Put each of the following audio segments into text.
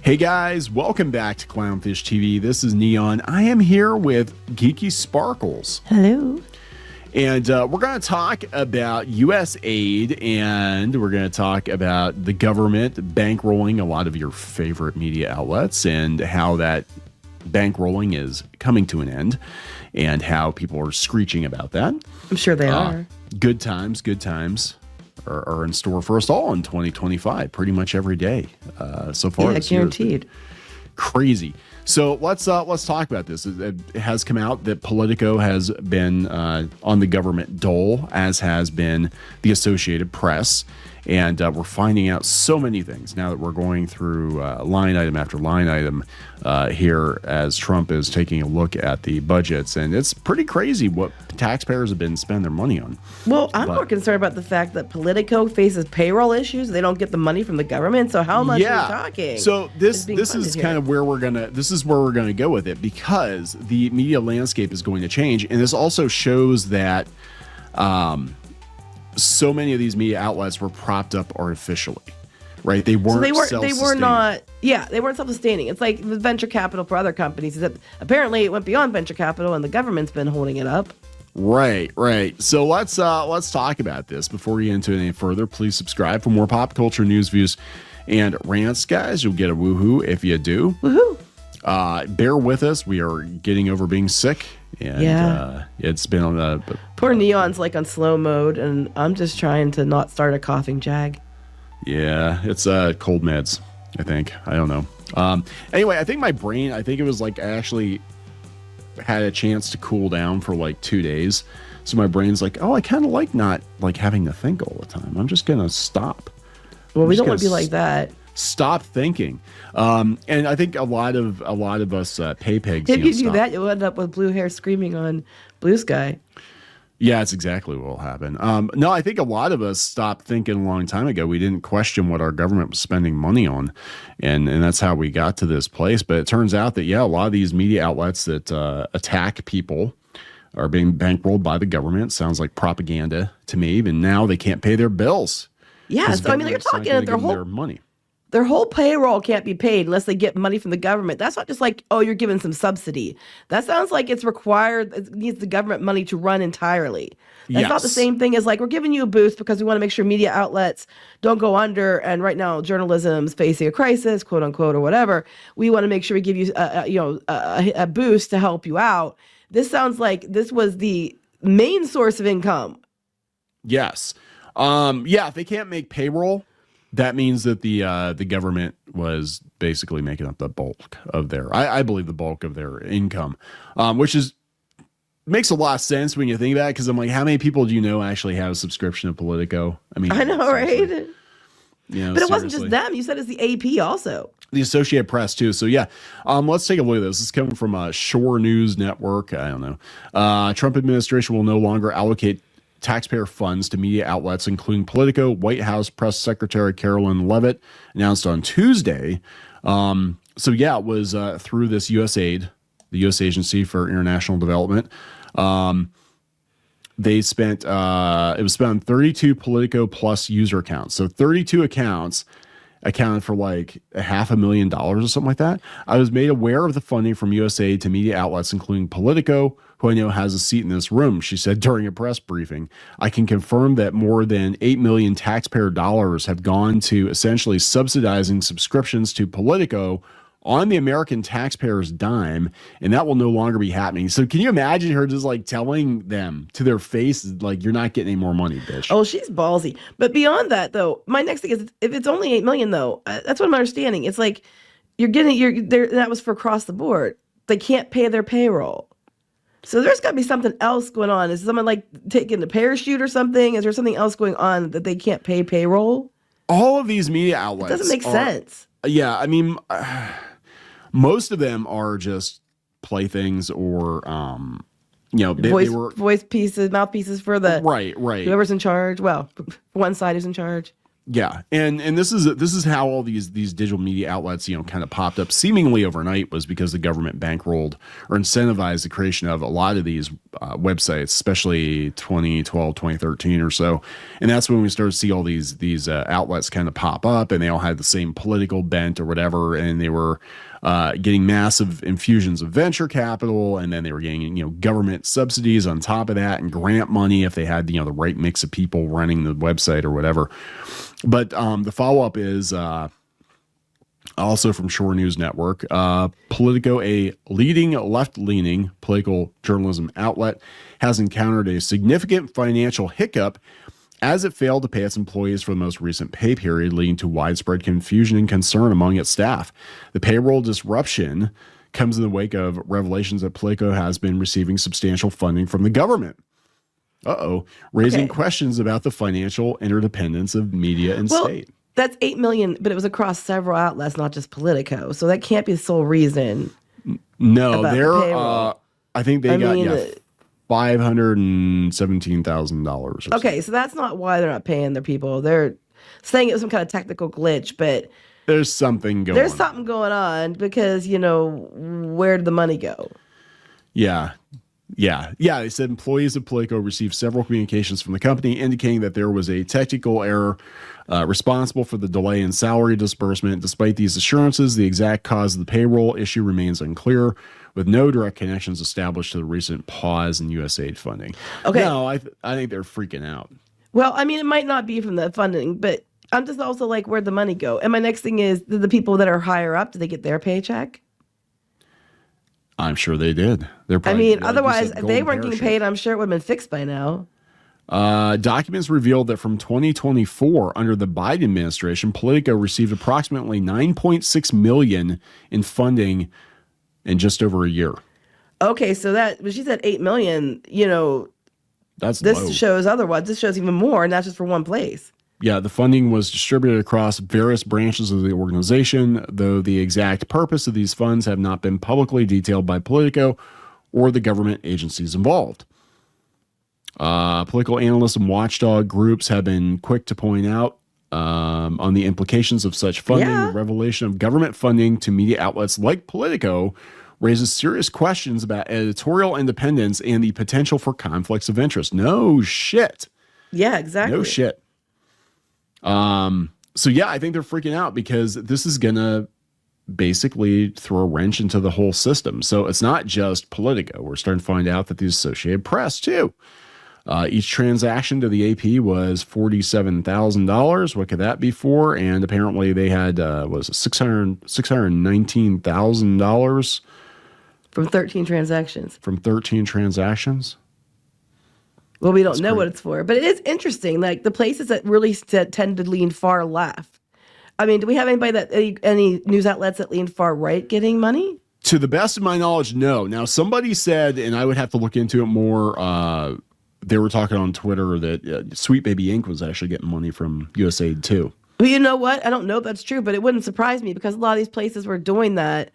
Hey guys, welcome back to Clownfish TV. This is Kneon. I am here with Geeky Sparkles. Hello. And we're going to talk about USAID, and we're going to talk about the government bankrolling a lot of your favorite media outlets and how that bankrolling is coming to an end and how people are screeching about that. I'm sure they are. Good times are in store for us all in 2025, pretty much every day so far. Yeah, guaranteed. Crazy. So let's talk about this. It has come out that Politico has been on the government dole, as has been the Associated Press. And we're finding out so many things now that we're going through line item after line item here as Trump is taking a look at the budgets. And it's pretty crazy what taxpayers have been spending their money on. Well, I'm more concerned about the fact that Politico faces payroll issues. They don't get the money from the government. So how much are we talking? So this is kind of where we're gonna go with it, because the media landscape is going to change, and this also shows that so many of these media outlets were propped up artificially, right? They weren't. So they were not. Yeah, they weren't self-sustaining. It's like the venture capital for other companies. That apparently it went beyond venture capital, and the government's been holding it up. Right. So let's talk about this. Before we get into it any further, please subscribe for more pop culture news, views, and rants, guys. You'll get a woohoo if you do. Woohoo! Bear with us. We are getting over being sick, and it's been on the poor Neon's like on slow mode, and I'm just trying to not start a coughing jag. Yeah, it's cold meds, I think. I don't know. Anyway, I think my brain, I think it was like I actually had a chance to cool down for like 2 days. So my brain's like, oh, I kind of like not like having to think all the time. I'm just going to stop. Well, we don't want to be like that. Stop thinking. And I think a lot of us pay pigs. If you do that, you'll end up with blue hair screaming on Blue Sky. Yeah, that's exactly what will happen. No, I think a lot of us stopped thinking a long time ago. We didn't question what our government was spending money on, and that's how we got to this place. But it turns out that, a lot of these media outlets that attack people are being bankrolled by the government. Sounds like propaganda to me. And now they can't pay their bills. Yeah, so I mean, you're talking that their money. Their whole payroll can't be paid unless they get money from the government. That's not just like, oh, you're giving some subsidy. That sounds like it's required. It needs the government money to run entirely. That's not the same thing as like, we're giving you a boost because we want to make sure media outlets don't go under. And right now, journalism's facing a crisis, quote unquote, or whatever. We want to make sure we give you, a boost to help you out. This sounds like this was the main source of income. Yes. If they can't make payroll, that means that the government was basically making up the bulk of their, I believe, the bulk of their income, which makes a lot of sense when you think about it. Because I'm like, how many people do you know actually have a subscription to Politico? I mean, I know, right? But it wasn't just seriously. them. You said it's the AP also. The Associated Press too. So let's take a look at this. This is coming from Shore News Network. I don't know. Trump administration will no longer allocate taxpayer funds to media outlets, including Politico. White House Press Secretary Carolyn Leavitt announced on Tuesday. It was through this USAID, the U.S. Agency for International Development. They spent, it was spent on 32 Politico Plus user accounts. So 32 accounts accounted for like $500,000 or something like that. I was made aware of the funding from USAID to media outlets, including Politico, who I know has a seat in this room, she said during a press briefing. I can confirm that more than $8 million taxpayer dollars have gone to essentially subsidizing subscriptions to Politico on the American taxpayer's dime, and that will no longer be happening. So can you imagine her just like telling them to their face, like, you're not getting any more money, bitch? Oh, she's ballsy. But beyond that, though, my next thing is, if it's only $8 million, though, that's what I'm understanding. It's like that was for across the board. They can't pay their payroll. So there's got to be something else going on. Is someone like taking a parachute or something? Is there something else going on that they can't pay payroll? All of these media outlets. It doesn't make sense. Yeah, I mean, most of them are just playthings or, voice pieces, mouthpieces for the right. Whoever's in charge. Well, one side is in charge. Yeah, and this is how all these digital media outlets, kind of popped up seemingly overnight, was because the government bankrolled or incentivized the creation of a lot of these websites, especially 2012, 2013 or so. And that's when we started to see all these outlets kind of pop up, and they all had the same political bent or whatever, and they were getting massive infusions of venture capital, and then they were getting government subsidies on top of that, and grant money if they had the right mix of people running the website or whatever. But the follow-up is also from Shore News Network. Politico, a leading left-leaning political journalism outlet, has encountered a significant financial hiccup as it failed to pay its employees for the most recent pay period, leading to widespread confusion and concern among its staff. The payroll disruption comes in the wake of revelations that Politico has been receiving substantial funding from the government. Raising questions about the financial interdependence of media and state. That's $8 million, but it was across several outlets, not just Politico. So that can't be the sole reason. No, I think they got $517,000. Okay, so that's not why they're not paying their people. They're saying it was some kind of technical glitch, but there's something going on because, where did the money go? Yeah. They said employees of Politico received several communications from the company indicating that there was a technical error responsible for the delay in salary disbursement. Despite these assurances, the exact cause of the payroll issue remains unclear, with no direct connections established to the recent pause in USAID funding. Okay. No, I think they're freaking out. Well, I mean, it might not be from the funding, but I'm just also like, where'd the money go? And my next thing is, the people that are higher up, did they get their paycheck? I'm sure they did. Otherwise, if they weren't getting paid, I'm sure it would have been fixed by now. Documents revealed that from 2024, under the Biden administration, Politico received approximately $9.6 million in funding in just over a year. Okay, so when she said $8 million, this low. Shows otherwise. This shows even more, and that's just for one place. Yeah, the funding was distributed across various branches of the organization, though the exact purpose of these funds have not been publicly detailed by Politico or the government agencies involved. Political analysts and watchdog groups have been quick to point out on the implications of such funding. The revelation of government funding to media outlets like Politico raises serious questions about editorial independence and the potential for conflicts of interest. No shit. Yeah, exactly. No shit. So yeah, I think they're freaking out because this is going to basically throw a wrench into the whole system. So it's not just Politico. We're starting to find out that the Associated Press too. Each transaction to the AP was $47,000. What could that be for? And apparently they had, $619,000 from 13 transactions. Well, we don't know what it's for, but it is interesting. Like the places that really tend to lean far left. I mean, do we have anybody any news outlets that lean far right getting money? To the best of my knowledge, no. Now, somebody said, and I would have to look into it more. They were talking on Twitter that Sweet Baby Inc. was actually getting money from USAID too. Well, you know what? I don't know if that's true, but it wouldn't surprise me because a lot of these places were doing that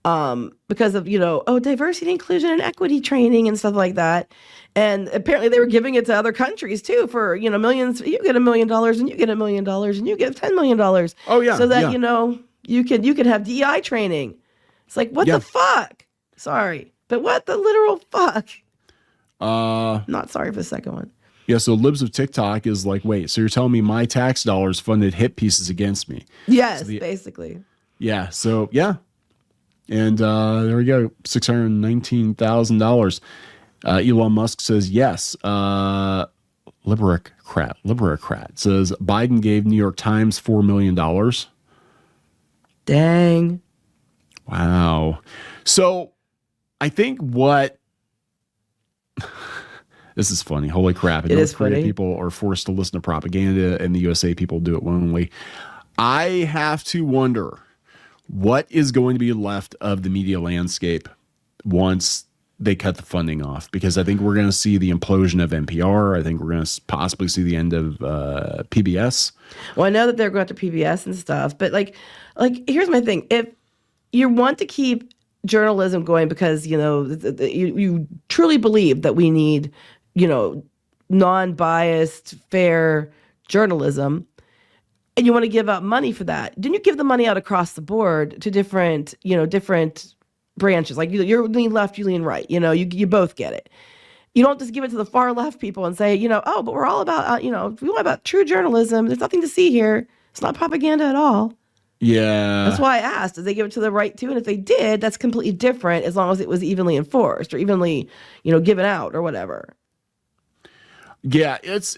because of, diversity, inclusion, and equity training and stuff like that. And apparently they were giving it to other countries too for, millions. You get $1 million and you get $1 million and you get $10 million. Oh yeah. So that, you could have DEI training. It's like, what the fuck? Sorry. But what the literal fuck? Not sorry for the second one. Yeah, so Libs of TikTok is like, wait, so you're telling me my tax dollars funded hit pieces against me? Yes, basically. Yeah, so yeah. And there we go, $619,000. Elon Musk says yes. Liberocrat says Biden gave New York Times $4 million. Dang. Wow. So I think this is funny. Holy crap. It is funny. People are forced to listen to propaganda and the USA people do it willingly. I have to wonder what is going to be left of the media landscape once they cut the funding off, because I think we're going to see the implosion of NPR. I think we're going to possibly see the end of PBS. Well, I know that they're going to PBS and stuff, but like here's my thing. If you want to keep journalism going because, you truly believe that we need, non-biased, fair journalism, and you want to give out money for that, then you give the money out across the board to different branches. Like you lean left, you lean right. You both get it. You don't just give it to the far left people and say, oh, but we're all about, we want about true journalism. There's nothing to see here. It's not propaganda at all. Yeah. That's why I asked, did they give it to the right too? And if they did, that's completely different as long as it was evenly enforced or evenly, given out or whatever. Yeah, it's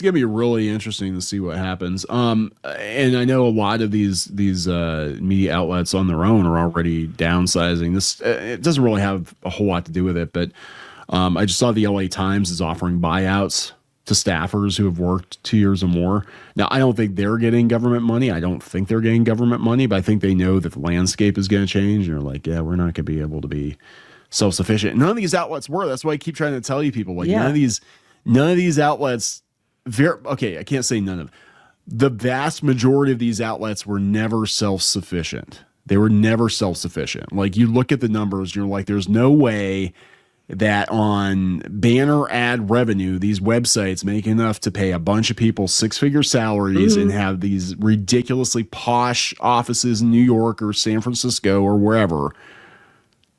gonna be really interesting to see what happens. And I know a lot of these media outlets on their own are already downsizing. This it doesn't really have a whole lot to do with it, but I just saw the LA Times is offering buyouts to staffers who have worked 2 years or more. Now, I don't think they're getting government money. I don't think they're getting government money, but I think they know that the landscape is going to change. And they're like, yeah, we're not going to be able to be self-sufficient. None of these outlets were. That's why I keep trying to tell you people, like, none of these outlets, I can't say none of. The vast majority of these outlets were never self-sufficient. They were never self-sufficient. Like, you look at the numbers, you're like, there's no way that on banner ad revenue, these websites make enough to pay a bunch of people six-figure salaries and have these ridiculously posh offices in New York or San Francisco or wherever.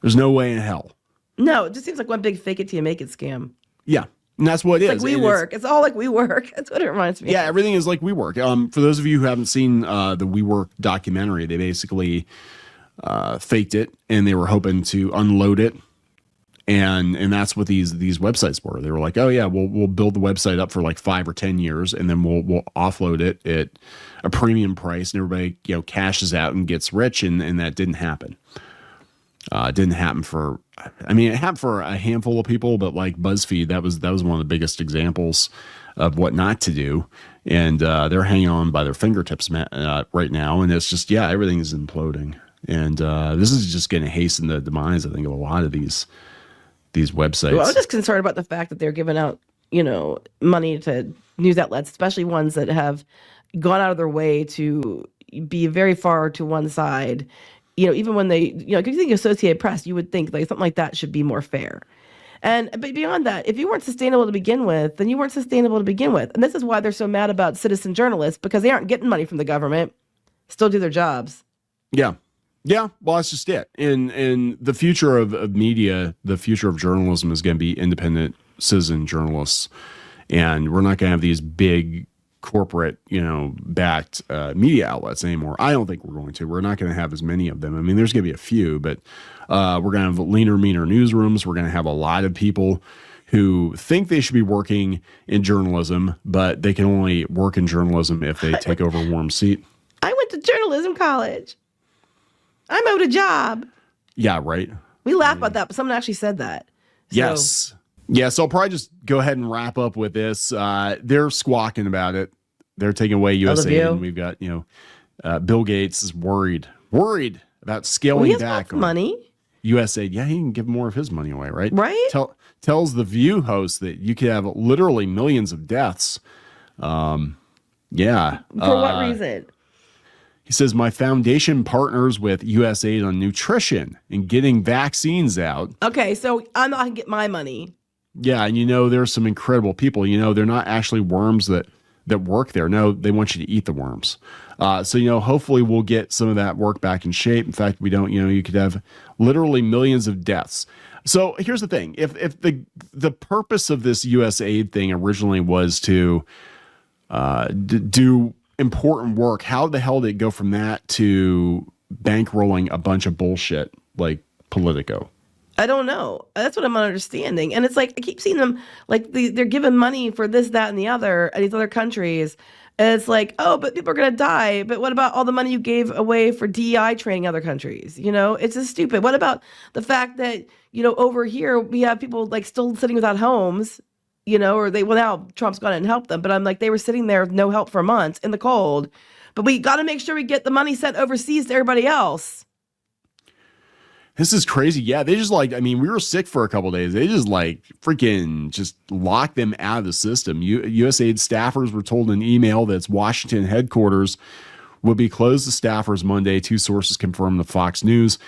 There's no way in hell. No, it just seems like one big fake it till you make it scam. Yeah. And that's what it is. Like WeWork. It's all like WeWork. That's what it reminds me of. Yeah, everything is like WeWork. For those of you who haven't seen the WeWork documentary, they basically faked it and they were hoping to unload it. And that's what these websites were. They were like, oh yeah, we'll build the website up for like 5 or 10 years, and then we'll offload it at a premium price, and everybody cashes out and gets rich. And that didn't happen. It didn't happen for. I mean, it happened for a handful of people, but like BuzzFeed, that was one of the biggest examples of what not to do. And they're hanging on by their fingertips right now, and it's just everything is imploding. And this is just going to hasten the demise, I think, of a lot of these websites. Well, I was just concerned about the fact that they're giving out, money to news outlets, especially ones that have gone out of their way to be very far to one side. Even when they, if you think Associated Press, you would think like something like that should be more fair. But beyond that, if you weren't sustainable to begin with, then you weren't sustainable to begin with. And this is why they're so mad about citizen journalists, because they aren't getting money from the government, still do their jobs. Yeah. Yeah, well, that's just it. And the future of media, the future of journalism is going to be independent citizen journalists. And we're not going to have these big corporate, backed media outlets anymore. I don't think we're going to. We're not going to have as many of them. I mean, there's going to be a few, but we're going to have leaner, meaner newsrooms. We're going to have a lot of people who think they should be working in journalism, but they can only work in journalism if they take over a warm seat. I went to journalism college. I'm owed a job. Yeah, right. We laugh about that, but someone actually said that. Yes. Yeah, so I'll probably just go ahead and wrap up with this. They're squawking about it. They're taking away USAID, and we've got, Bill Gates is worried about scaling back on money. USAID. Yeah, he can give more of his money away, right? Right. Tells the View host that you could have literally millions of deaths. Yeah. For what reason? He says, my foundation partners with USAID on nutrition and getting vaccines out. Okay, so I'm not going to get my money. Yeah, and there's some incredible people. They're not actually worms that work there. No, they want you to eat the worms. So, hopefully we'll get some of that work back in shape. In fact, we don't, you could have literally millions of deaths. So here's the thing. If the purpose of this USAID thing originally was to do important work, how the hell did it go from that to bankrolling a bunch of bullshit like Politico? I don't know. That's what I'm understanding. And it's like, I keep seeing them, like, they're giving money for this, that, and the other, and these other countries. And it's like, oh, but people are going to die. But what about all the money you gave away for DEI training in other countries? It's just stupid. What about the fact that, over here, we have people, like, still sitting without homes, or now Trump's gone and helped them. But I'm like, they were sitting there with no help for months in the cold. But we got to make sure we get the money sent overseas to everybody else. This is crazy. Yeah, they just we were sick for a couple of days. They just freaking just locked them out of the system. USAID staffers were told in an email that its Washington headquarters will be closed to staffers Monday. Two sources confirmed to Fox News.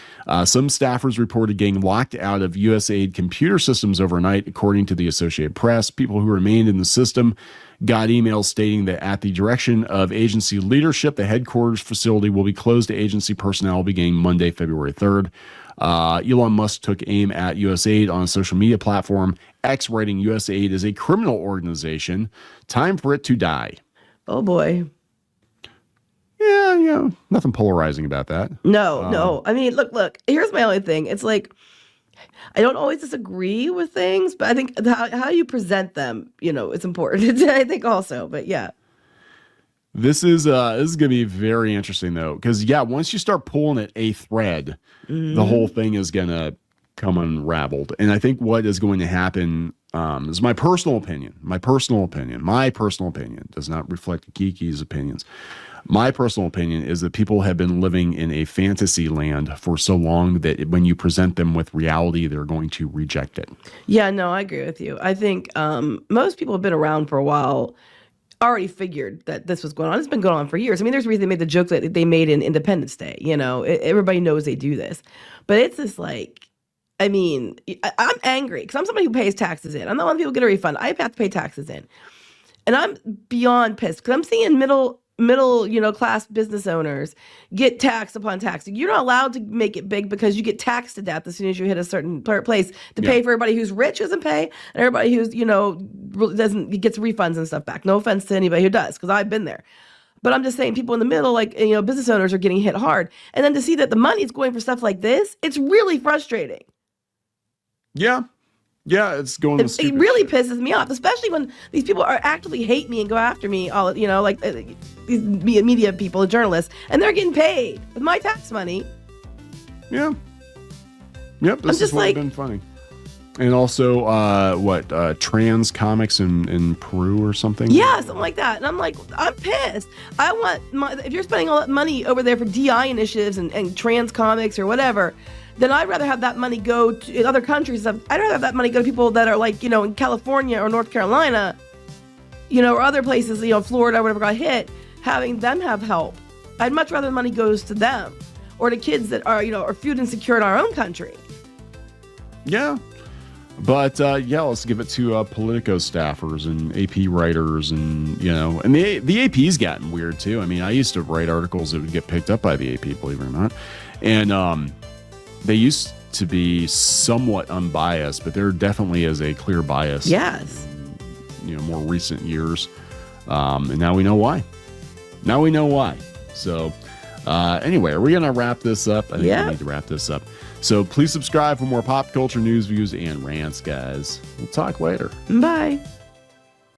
Some staffers reported getting locked out of USAID computer systems overnight, according to the Associated Press. People who remained in the system got emails stating that at the direction of agency leadership, the headquarters facility will be closed to agency personnel beginning Monday, February 3rd. Elon Musk took aim at USAID on a social media platform, X, writing USAID is a criminal organization. Time for it to die. Oh, boy. Yeah, nothing polarizing about that. No. I mean, look, here's my only thing. It's like, I don't always disagree with things, but I think how you present them, it's important. I think also, but yeah. This is going to be very interesting, though, because, once you start pulling at a thread, the whole thing is going to come unraveled. And I think what is going to happen is my personal opinion. My personal opinion does not reflect Geeky's opinions. My personal opinion is that people have been living in a fantasy land for so long that when you present them with reality, they're going to reject it. Yeah, no, I agree with you. I think most people have been around for a while, already figured that this was going on. It's been going on for years. I mean, there's a reason they made the joke that they made in Independence Day. Everybody knows they do this. But it's just like, I mean, I'm angry because I'm somebody who pays taxes in. I'm not one of the people who get a refund. I have to pay taxes in. And I'm beyond pissed because I'm seeing middle class business owners get tax upon tax. You're not allowed to make it big because you get taxed to death as soon as you hit a certain place to pay for everybody who's rich doesn't pay, and everybody who's, gets refunds and stuff back. No offense to anybody who does, because I've been there. But I'm just saying people in the middle, like, business owners are getting hit hard. And then to see that the money is going for stuff like this, it's really frustrating. Yeah. Yeah, it's going. It really pisses me off, especially when these people are actively hate me and go after me. All like these media people, journalists, and they're getting paid with my tax money. Yeah. Yep. This is what's been funny. And also, trans comics in Peru or something? Yeah, something like that. And I'm like, I'm pissed. I want if you're spending all that money over there for DI initiatives and trans comics or whatever, then I'd rather have that money go to in other countries. I'd rather have that money go to people that are like, in California or North Carolina, or other places, Florida or whatever got hit, having them have help. I'd much rather the money goes to them or to kids that are, are food insecure in our own country. Yeah. But, let's give it to Politico staffers and AP writers and the AP's gotten weird too. I mean, I used to write articles that would get picked up by the AP, believe it or not. And, they used to be somewhat unbiased, but there definitely is a clear bias. Yes. In, more recent years. And now we know why. So, anyway, are we going to wrap this up? I think we need to wrap this up. So please subscribe for more pop culture news, views, and rants, guys. We'll talk later. Bye.